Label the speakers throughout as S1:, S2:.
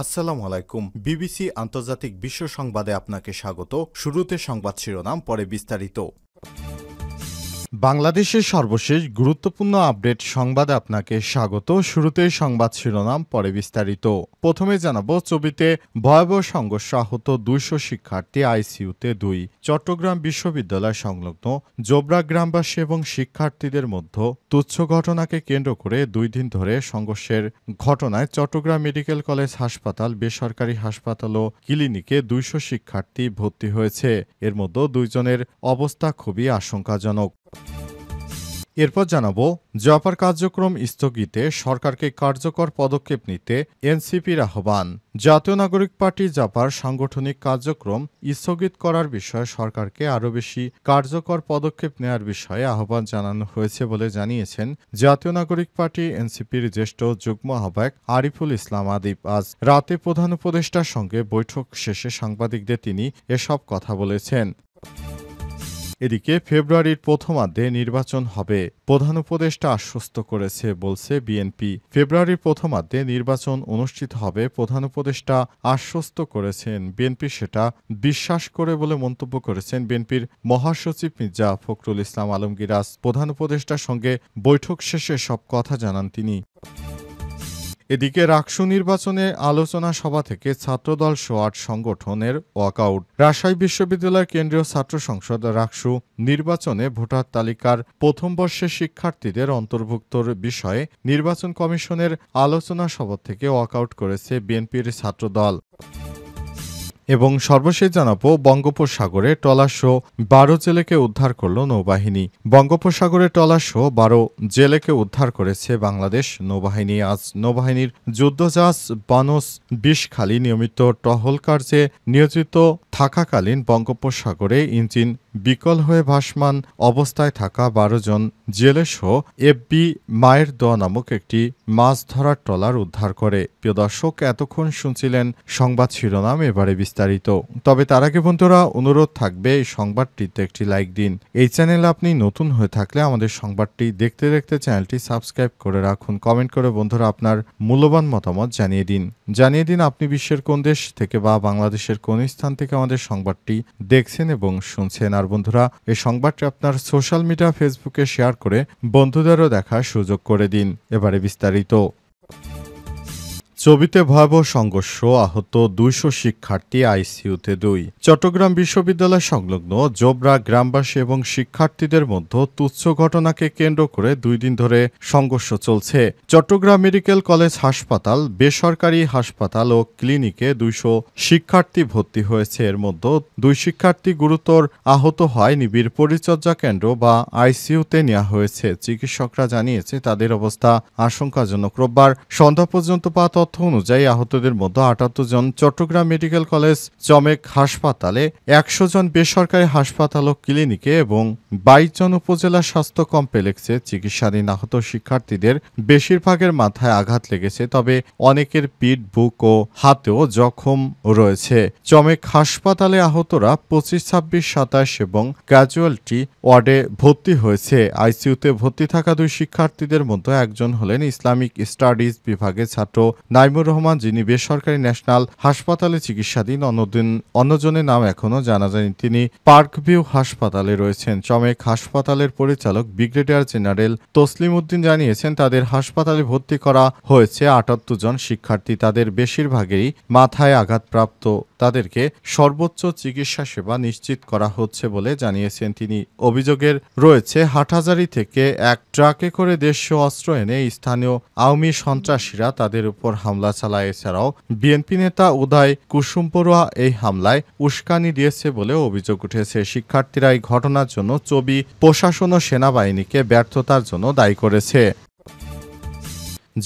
S1: আসসালামু আলাইকুম। বিবিসি আন্তর্জাতিক বিশ্ব সংবাদে আপনাকে স্বাগত। শুরুতে সংবাদ শিরোনাম, পরে বিস্তারিত। বাংলাদেশের সর্বশেষ গুরুত্বপূর্ণ আপডেট সংবাদে আপনাকে স্বাগত। শুরুতেই সংবাদ শিরোনাম, পরে বিস্তারিত। প্রথমে জানাবো, চবিতে ভয়াবহ সংঘর্ষ, আহত ২০০ শিক্ষার্থী, আইসিইউতে ২। চট্টগ্রাম বিশ্ববিদ্যালয় সংলগ্ন জোবরা গ্রামবাসী এবং শিক্ষার্থীদের মধ্যে তুচ্ছ ঘটনাকে কেন্দ্র করে ২ দিন ধরে সংঘর্ষের ঘটনায় চট্টগ্রাম মেডিকেল কলেজ হাসপাতাল, বেসরকারি হাসপাতাল ও ক্লিনিকে ২০০ শিক্ষার্থী ভর্তি হয়েছে। এর মধ্যে ২ জনের অবস্থা খুবই আশঙ্কাজনক। এরপর জানাবো, জাপার কার্যক্রম স্থগিতে সরকারকে কার্যকর পদক্ষেপ নিতে এনসিপির আহ্বান। জাতীয় নাগরিক পার্টি জাপার সাংগঠনিক কার্যক্রম স্থগিত করার বিষয়ে সরকারকে আরও বেশি কার্যকর পদক্ষেপ নেওয়ার বিষয়ে আহ্বান জানানো হয়েছে বলে জানিয়েছেন জাতীয় নাগরিক পার্টি এনসিপির জ্যেষ্ঠ যুগ্ম আহ্বায়ক আরিফুল ইসলাম আদিব। আজ রাতে প্রধান উপদেষ্টার সঙ্গে বৈঠক শেষে সাংবাদিকদের তিনি এসব কথা বলেছেন। এদিকে ফেব্রুয়ারির প্রথমার্ধে নির্বাচন হবে, প্রধান উপদেষ্টা আশ্বস্ত করেছে বলছে বিএনপি। ফেব্রুয়ারির প্রথমার্ধে নির্বাচন অনুষ্ঠিত হবে, প্রধান উপদেষ্টা আশ্বস্ত করেছেন। বিএনপি সেটা বিশ্বাস করে বলে মন্তব্য করেছেন বিএনপির মহাসচিব মির্জা ফখরুল ইসলাম আলমগীর। আজ প্রধান উপদেষ্টার সঙ্গে বৈঠক শেষে সব কথা জানান তিনি। এদিকে রাকসু নির্বাচনে আলোচনা সভা থেকে ছাত্রদল সহ ৮ সংগঠনের ওয়াকআউট। রাজশাহী বিশ্ববিদ্যালয়ের কেন্দ্রীয় ছাত্র সংসদ রাকসু নির্বাচনে ভোটার তালিকার প্রথম বর্ষের শিক্ষার্থীদের অন্তর্ভুক্তর বিষয়ে নির্বাচন কমিশনের আলোচনা সভা থেকে ওয়াকআউট করেছে বিএনপির ছাত্রদল। এবং সর্বশেষ জানাবো, বঙ্গোপসাগরে ট্রলারসহ ১২ জেলেকে উদ্ধার করল নৌবাহিনী। বঙ্গোপসাগরে ট্রলারসহ ১২ জেলেকে উদ্ধার করেছে বাংলাদেশ নৌবাহিনী। আজ নৌবাহিনীর যুদ্ধজাহাজ বানস বিষখালী নিয়মিত টহল কার্যে নিয়োজিত থাকাকালীন বঙ্গোপসাগরে ইঞ্জিন বিকল হয়ে ভাসমান অবস্থায় থাকা ১২ জন জেলেসহ এফবি মায়ের দোয়া নামক একটি মাছ ধরার ট্রলার উদ্ধার করে। প্রিয় দর্শক, এতক্ষণ শুনছিলেন সংবাদ শিরোনাম, এবারে বিস্তারিত। তবে তার আগে বন্ধুরা, অনুরোধ থাকবে এই সংবাদটিতে একটি লাইক দিন। এই চ্যানেলে আপনি নতুন হয়ে থাকলে আমাদের সংবাদটি দেখতে দেখতে চ্যানেলটি সাবস্ক্রাইব করে রাখুন। কমেন্ট করে বন্ধুরা আপনার মূল্যবান মতামত জানিয়ে দিন আপনি বিশ্বের কোন দেশ থেকে বা বাংলাদেশের কোন স্থান থেকে আমাদের সংবাদটি দেখছেন এবং শুনছেন। আর বন্ধুরা, এই সংবাদটি আপনার সোশ্যাল মিডিয়া ফেসবুকে শেয়ার করে বন্ধুদেরও দেখার সুযোগ করে দিন। এবারে বিস্তারিত। চবিতে ভয়াবহ সংঘর্ষ, আহত ২০০ শিক্ষার্থী, আইসিইউতে ২। চট্টগ্রাম বিশ্ববিদ্যালয় সংলগ্ন জোবরা গ্রামবাসী এবং শিক্ষার্থীদের মধ্যে তুচ্ছ ঘটনাকে কেন্দ্র করে ২ দিন ধরে সংঘর্ষ চলছে। চট্টগ্রাম মেডিকেল কলেজ হাসপাতাল, বেসরকারি হাসপাতাল ও ক্লিনিকে ২০০ শিক্ষার্থী ভর্তি হয়েছে। এর মধ্যে ২ শিক্ষার্থী গুরুতর আহত হয় নিবিড় পরিচর্যা কেন্দ্র বা আইসিইউতে নেওয়া হয়েছে। চিকিৎসকরা জানিয়েছে তাদের অবস্থা আশঙ্কাজনক। রোববার সন্ধ্যা পর্যন্ত পাওয়া তথ্য অনুযায়ী আহতদের মধ্যে ৭৮ জন চট্টগ্রাম মেডিকেল কলেজ চমেক হাসপাতালে, ১০০ জন বেসরকারি হাসপাতাল ও ক্লিনিকে এবং ২২ জন উপজেলা স্বাস্থ্য কমপ্লেক্সে চিকিৎসাধীন। আহত শিক্ষার্থীদের বেশিরভাগের মাথায় আঘাত লেগেছে, তবে অনেকের পিঠ, বুক ও হাতেও জখম রয়েছে। চমেক হাসপাতালে আহতরা ২৫, ২৬, ২৭ এবং ক্যাজুয়ালিটি ওয়ার্ডে ভর্তি হয়েছে। আইসিইউতে ভর্তি থাকা ২ শিক্ষার্থীদের মধ্যে একজন হলেন ইসলামিক স্টাডিজ বিভাগের ছাত্র নাইমুর রহমান, যিনি বেসরকারি ন্যাশনাল হাসপাতালে চিকিৎসাধীন। অন্যজনের নাম এখনও জানা যায়নি, তিনি পার্ক ভিউ হাসপাতালে রয়েছেন। চমেক হাসপাতালের পরিচালক ব্রিগেডিয়ার জেনারেল তসলিম উদ্দিন জানিয়েছেন তাদের হাসপাতালে ভর্তি করা হয়েছে ৭৮ জন শিক্ষার্থী। তাদের বেশিরভাগেরই মাথায় আঘাতপ্রাপ্ত। তাদেরকে সর্বোচ্চ চিকিৎসা সেবা নিশ্চিত করা হচ্ছে বলে জানিয়েছেন তিনি। অভিযোগের রয়েছে হাটহাজারী থেকে এক ট্রাকে করে দেশীয় অস্ত্র এনে স্থানীয় আওয়ামী সন্ত্রাসীরা তাদের উপর হামলা চালায়। এছাড়াও বিএনপি নেতা উদয় কুসুম বড়ুয়া এই হামলায় উস্কানি দিয়েছে বলে অভিযোগ উঠেছে। শিক্ষার্থীরা এই ঘটনার জন্য চবি প্রশাসন ও সেনাবাহিনীকে ব্যর্থতার জন্য দায়ী করেছে।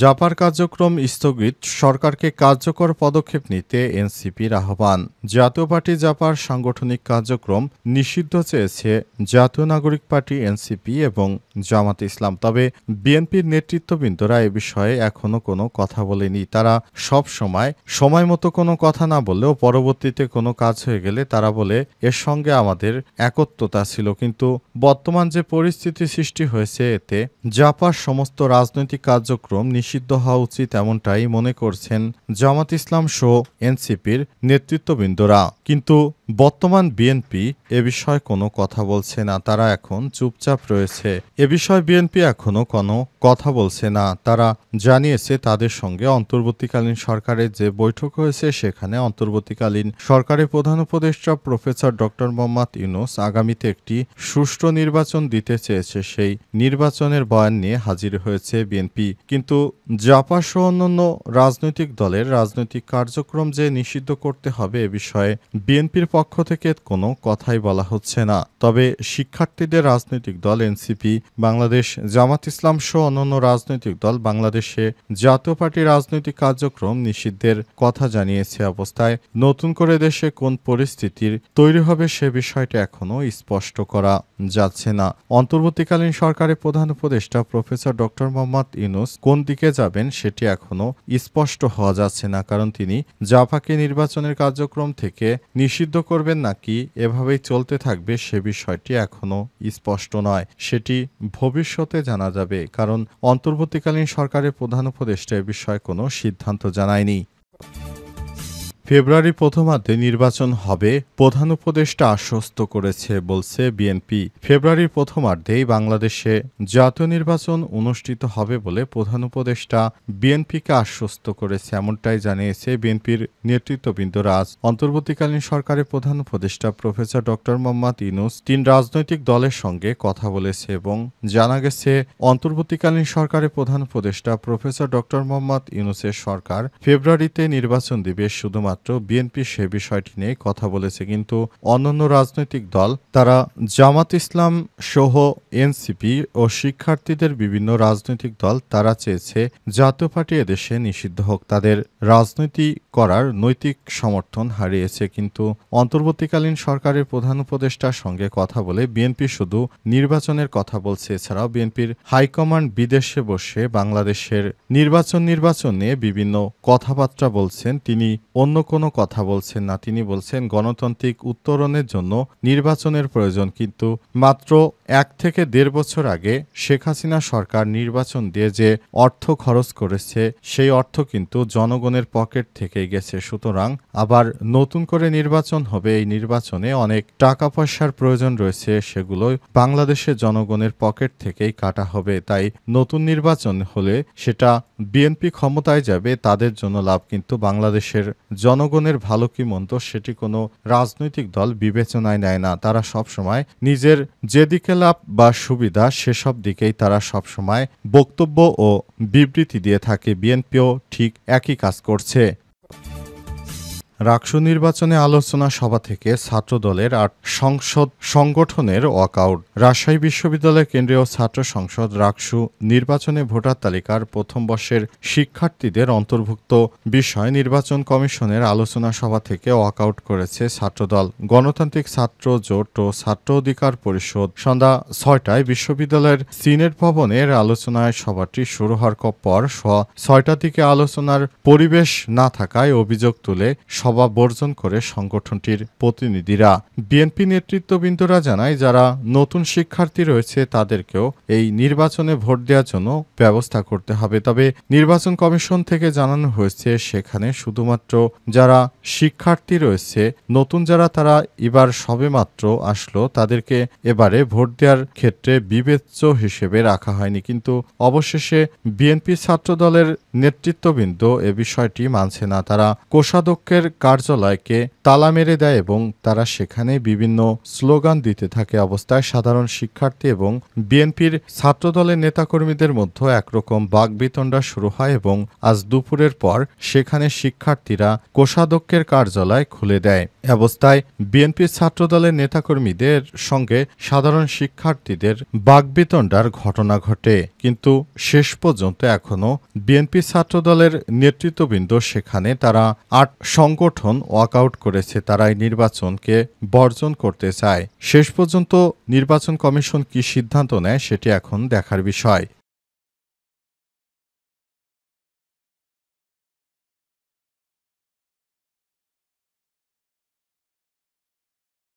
S1: জাপার কার্যক্রম স্থগিত, সরকারকে কার্যকর পদক্ষেপ নিতে এনসিপির আহ্বান। জাতীয় পার্টি জাপার সাংগঠনিক কার্যক্রম নিষিদ্ধ চেয়েছে জাতীয় নাগরিক পার্টি এনসিপি এবং জামাত ইসলাম। তবে বিএনপির নেতৃত্ববৃন্দরা এ বিষয়ে এখনো কোনো কথা বলেনি। তারা সব সময় মতো কোনো কথা না বললেও পরবর্তীতে কোনো কাজ হয়ে গেলে তারা বলে এর সঙ্গে আমাদের একত্বতা ছিল, কিন্তু বর্তমান যে পরিস্থিতি সৃষ্টি হয়েছে এতে জাপার সমস্ত রাজনৈতিক কার্যক্রম নিষিদ্ধ হওয়া উচিত, এমনটাই মনে করছেন জামাত ইসলাম সহ এনসিপির নেতৃত্ববৃন্দরা। কিন্তু বর্তমান বিএনপি এ বিষয়ে কোনো কথা বলছে না, তারা এখন চুপচাপ রয়েছে। এ বিষয়ে বিএনপি এখনো কোনো কথা বলছে না। তারা জানিয়েছে তাদের সঙ্গে অন্তর্বর্তীকালীন সরকারের যে বৈঠক হয়েছে সেখানে অন্তর্বর্তীকালীন সরকারের প্রধান উপদেষ্টা প্রফেসর ডক্টর মোহাম্মদ ইউনূস আগামীতে একটি সুষ্ঠু নির্বাচন দিতে চেয়েছে। সেই নির্বাচনের বয়ান নিয়ে হাজির হয়েছে বিএনপি। কিন্তু জাপা সহ অন্যান্য রাজনৈতিক দলের রাজনৈতিক কার্যক্রম যে নিষিদ্ধ করতে হবে এ বিষয়ে বিএনপির পক্ষ থেকে কোনো কথাই বলা হচ্ছে না। তবে শিক্ষার্থীদের রাজনৈতিক দল এনসিপি, বাংলাদেশ জামাত ইসলাম সহ অন্যান্য রাজনৈতিক দল বাংলাদেশে জাতীয় পার্টির রাজনৈতিক কার্যক্রম নিষিদ্ধের কথা জানিয়েছে। অবস্থায় নতুন করে দেশে কোন পরিস্থিতির তৈরি হবে সে বিষয়টি এখনো স্পষ্ট করা যাচ্ছে না। অন্তর্বর্তীকালীন সরকারের প্রধান উপদেষ্টা প্রফেসর ডক্টর মোহাম্মদ ইউনূস কোন দিকে যাবেন সেটি এখনো স্পষ্ট হওয়া যাচ্ছে না, কারণ তিনি জাপাকে নির্বাচনের কার্যক্রম থেকে নিষিদ্ধ করবেন নাকি এভাবেই চলতে থাকবে সে বিষয়টি এখনো স্পষ্ট নয়। সেটি ভবিষ্যতে জানা যাবে, কারণ অন্তর্বর্তীকালীন সরকারের প্রধান উপদেষ্টা এ বিষয়ে কোনো সিদ্ধান্ত জানায়নি। ফেব্রুয়ারি প্রথমার্ধে নির্বাচন হবে, প্রধান উপদেষ্টা আশ্বস্ত করেছে বলছে বিএনপি। ফেব্রুয়ারির প্রথমার্ধেই বাংলাদেশে জাতীয় নির্বাচন অনুষ্ঠিত হবে বলে প্রধান উপদেষ্টা বিএনপিকে আশ্বস্ত করেছে, এমনটাই জানিয়েছে বিএনপির নেতৃত্ববৃন্দরা। আজ অন্তর্বর্তীকালীন সরকারের প্রধান উপদেষ্টা প্রফেসর ডক্টর মোহাম্মদ ইউনূস ৩ রাজনৈতিক দলের সঙ্গে কথা বলেছে এবং জানা গেছে অন্তর্বর্তীকালীন সরকারের প্রধান উপদেষ্টা প্রফেসর ডক্টর মোহাম্মদ ইউনূসের সরকার ফেব্রুয়ারিতে নির্বাচন দিবে। শুধুমাত্র বিএনপি সে বিষয়টি নিয়ে কথা বলেছে, কিন্তু অন্যান্য রাজনৈতিক দল তারা জামাত ইসলাম সহ এনসিপি ও শিক্ষার্থীদের বিভিন্ন রাজনৈতিক দল তারা চেয়েছে জাতীয় পার্টি এদেশে নিষিদ্ধ হোক। তাদের রাজনীতি করার নৈতিক সমর্থন হারিয়েছে। কিন্তু অন্তর্বর্তীকালীন সরকারের প্রধান উপদেষ্টার সঙ্গে কথা বলে বিএনপি শুধু নির্বাচনের কথা বলছে। এছাড়াও বিএনপির হাইকমান্ড বিদেশে বসে বাংলাদেশের নির্বাচন নিয়ে বিভিন্ন কথাবার্তা বলছেন। তিনি অন্য কোনো কথা বলছেন না। তিনি বলছেন গণতান্ত্রিক উত্তরণের জন্য নির্বাচনের প্রয়োজন, কিন্তু মাত্র 1 থেকে 1.5 বছর আগে শেখ হাসিনা সরকার নির্বাচন দিয়ে যে অর্থ খরচ করেছে সেই অর্থ কিন্তু জনগণের পকেট থেকে গেছে। সুতরাং আবার নতুন করে নির্বাচন হবে, এই নির্বাচনে অনেক টাকা পয়সার প্রয়োজন রয়েছে, সেগুলো বাংলাদেশের জনগণের পকেট থেকেই কাটা হবে। তাই নতুন নির্বাচন হলে সেটা বিএনপি ক্ষমতায় যাবে, তাদের জন্য লাভ, কিন্তু বাংলাদেশের জনগণের ভালো কি মন্দ সেটি কোনো রাজনৈতিক দল বিবেচনায় নেয় না। তারা সবসময় নিজের যেদিকে লাভ বা সুবিধা সেসব দিকেই তারা সবসময় বক্তব্য ও বিবৃতি দিয়ে থাকে। বিএনপিও ঠিক একই কাজ করছে। রাকসু নির্বাচনে আলোচনা সভা থেকে ছাত্রদলের ৮ সংসদ সংগঠনের ওয়াকআউট। রাজশাহী বিশ্ববিদ্যালয় কেন্দ্রীয় ছাত্র সংসদ রাকসু নির্বাচনে ভোটার তালিকার প্রথম বর্ষের শিক্ষার্থীদের অন্তর্ভুক্ত বিষয় নির্বাচন কমিশনের আলোচনা সভা থেকে ওয়াকআউট করেছে ছাত্রদল। গণতান্ত্রিক ছাত্র জোট ও ছাত্র অধিকার পরিষদ সন্ধ্যা ৬টায় বিশ্ববিদ্যালয়ের সিনেট ভবনের আলোচনায় সভাটি শুরু হওয়ার পর ৬টার দিকে আলোচনার পরিবেশ না থাকায় অভিযোগ তুলে সভা বর্জন করে সংগঠনটির প্রতিনিধিরা। বিএনপি নেতৃত্ববৃন্দরা জানায় যারা নতুন শিক্ষার্থী রয়েছে তাদেরকেও এই নির্বাচনে ভোট দেওয়ার জন্য ব্যবস্থা করতে হবে। তবে নির্বাচন কমিশন থেকে জানানো হয়েছে সেখানে শুধুমাত্র যারা শিক্ষার্থী রয়েছে, নতুন যারা তারা এবার সবেমাত্র আসলো, তাদেরকে এবারে ভোট দেওয়ার ক্ষেত্রে বিবেচ্য হিসেবে রাখা হয়নি। কিন্তু অবশেষে বিএনপি ছাত্রদলের নেতৃত্ববৃন্দ এ বিষয়টি মানছে না। তারা কোষাধ্যক্ষের কার্যালয়কে তালা মেরে দেয় এবং তারা সেখানে বিভিন্ন স্লোগান দিতে থাকে। অবস্থায় সাধারণ শিক্ষার্থী এবং বিএনপির ছাত্রদলের নেতাকর্মীদের মধ্যে একরকম বাকবিতণ্ডা শুরু হয় এবং আজ দুপুরের পর সেখানে শিক্ষার্থীরা কোষাধ্যক্ষের কার্যালয় খুলে দেয়। অবস্থায় বিএনপির ছাত্রদলের নেতাকর্মীদের সঙ্গে সাধারণ শিক্ষার্থীদের বাকবিতণ্ডার ঘটনা ঘটে, কিন্তু শেষ পর্যন্ত এখনো বিএনপি ছাত্রদলের নেতৃত্ববৃন্দ সেখানে তারা ৮ সংগঠন ওয়াকআউট করে করেছে তারাই নির্বাচনকে বর্জন করতে চায়। শেষ পর্যন্ত নির্বাচন কমিশন কি সিদ্ধান্ত নেয় সেটি এখন দেখার বিষয়।